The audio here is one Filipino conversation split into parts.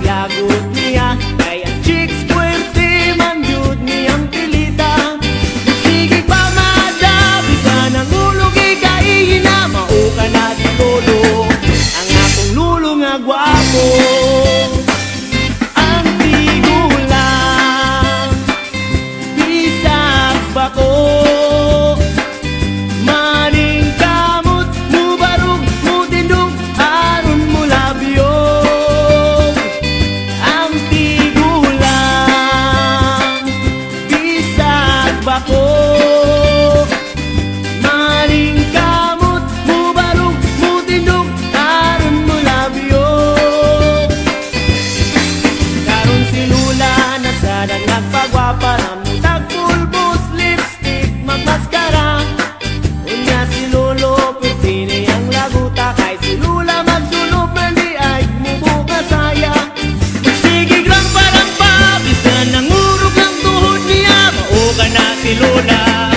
paglagot niya. Kay ang chicks puwerte man yun niyang pilita. Sige pa mada, bisa ng ulog ikain na. Mauka na si lolo, ang akong lulo nga gwapo. Ang tigulang, bisag bako. Nagpagwapa na mutag pulbos, lipstick, magmaskara. Unya si lolo, pwede ang laguta. Kay si lula magsulop, hindi ay mubuka saya. Sige grampa-rampa, bisa nangurog ang tuhod niya. Mauka na si lula,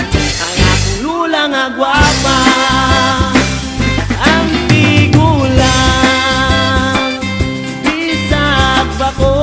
ang akong lula nga gwapa. Ang tigulang, bisag bako.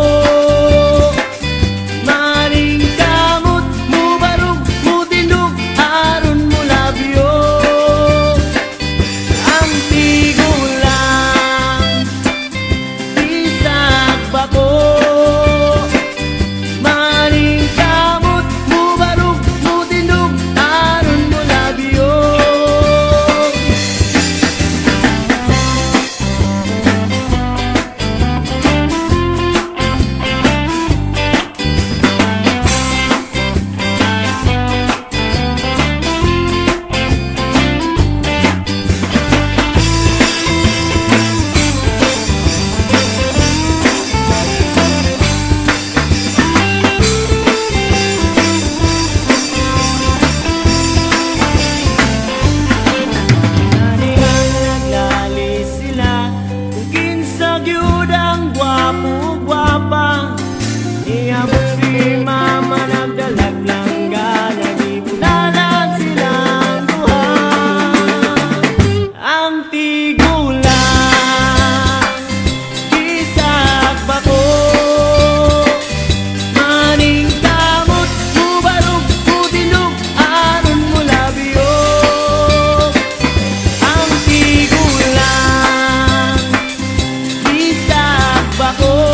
Iyabot si mama, nagdalag lang gana, di bulalan silang duha. Ang tigulang, bisag bako. Maning kamot, mubarog, mutindog, aron mo labyo. Ang tigulang, bisag bako.